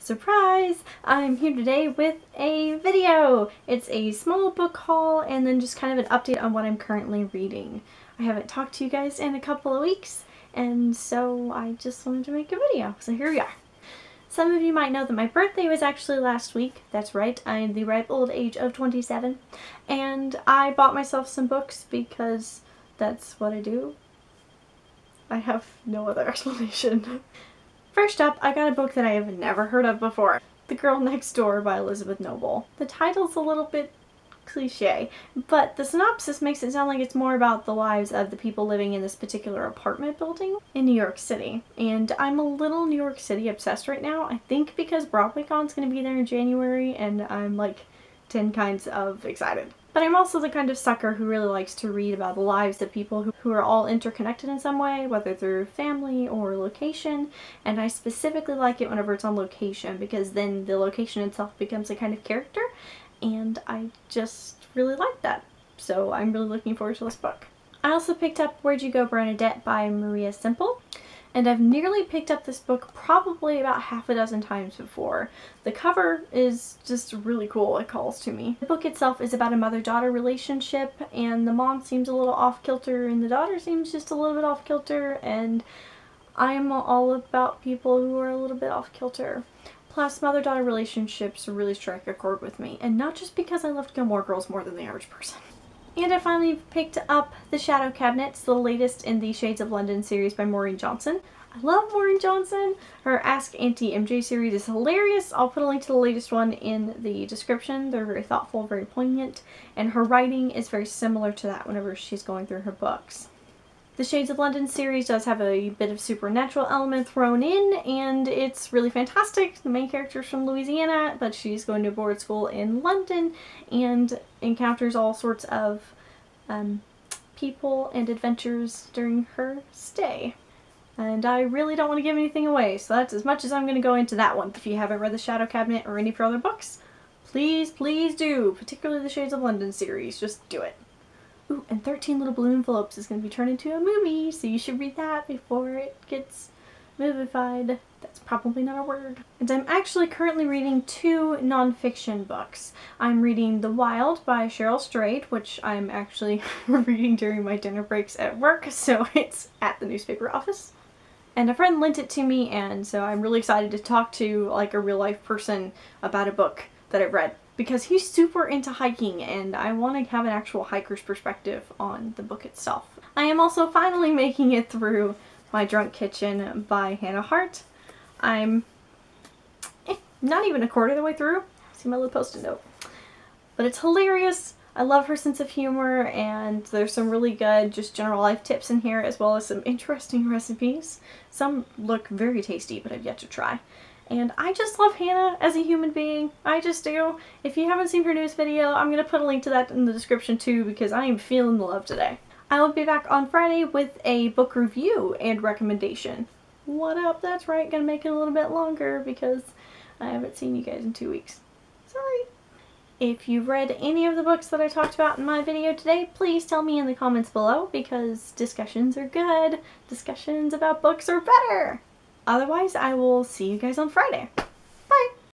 Surprise! I'm here today with a video! It's a small book haul and then just kind of an update on what I'm currently reading. I haven't talked to you guys in a couple of weeks, and so I just wanted to make a video, so here we are. Some of you might know that my birthday was actually last week. That's right, I am the ripe old age of 27, and I bought myself some books because that's what I do. I have no other explanation. First up, I got a book that I have never heard of before. The Girl Next Door by Elizabeth Noble. The title's a little bit cliche, but the synopsis makes it sound like it's more about the lives of the people living in this particular apartment building in New York City. And I'm a little New York City obsessed right now, I think because BroadwayCon's gonna be there in January and I'm like 10 kinds of excited. But I'm also the kind of sucker who really likes to read about the lives of people who are all interconnected in some way, whether through family or location, and I specifically like it whenever it's on location because then the location itself becomes a kind of character, and I just really like that. So I'm really looking forward to this book. I also picked up You Go Bernadette by Maria Simple. And I've nearly picked up this book probably about half a dozen times before. The cover is just really cool, it calls to me. The book itself is about a mother-daughter relationship, and the mom seems a little off-kilter and the daughter seems just a little bit off-kilter, and I'm all about people who are a little bit off-kilter. Plus, mother-daughter relationships really strike a chord with me, and not just because I love Gilmore Girls more than the average person. And I finally picked up The Shadow Cabinets, the latest in the Shades of London series by Maureen Johnson. I love Maureen Johnson. Her Ask Auntie MJ series is hilarious. I'll put a link to the latest one in the description. They're very thoughtful, very poignant, and her writing is very similar to that whenever she's going through her books. The Shades of London series does have a bit of supernatural element thrown in, and it's really fantastic. The main character is from Louisiana, but she's going to board school in London and encounters all sorts of people and adventures during her stay. And I really don't want to give anything away, so that's as much as I'm going to go into that one. If you haven't read The Shadow Cabinet or any of her other books, please, please do. Particularly the Shades of London series. Just do it. Ooh, and 13 Little Blue Envelopes is going to be turned into a movie, so you should read that before it gets movified. That's probably not a word. And I'm actually currently reading two nonfiction books. I'm reading The Wild by Cheryl Strayed, which I'm actually reading during my dinner breaks at work, so it's at the newspaper office. And a friend lent it to me, and so I'm really excited to talk to like a real life person about a book that I've read, because he's super into hiking and I want to have an actual hiker's perspective on the book itself. I am also finally making it through My Drunk Kitchen by Hannah Hart. I'm not even a quarter of the way through. See my little post-it note. But it's hilarious. I love her sense of humor, and there's some really good just general life tips in here, as well as some interesting recipes. Some look very tasty, but I've yet to try. And I just love Hannah as a human being. I just do. If you haven't seen her newest video, I'm going to put a link to that in the description too, because I am feeling the love today. I will be back on Friday with a book review and recommendation. What up? That's right, gonna make it a little bit longer because I haven't seen you guys in 2 weeks. Sorry. If you've read any of the books that I talked about in my video today, please tell me in the comments below, because discussions are good. Discussions about books are better. Otherwise, I will see you guys on Friday.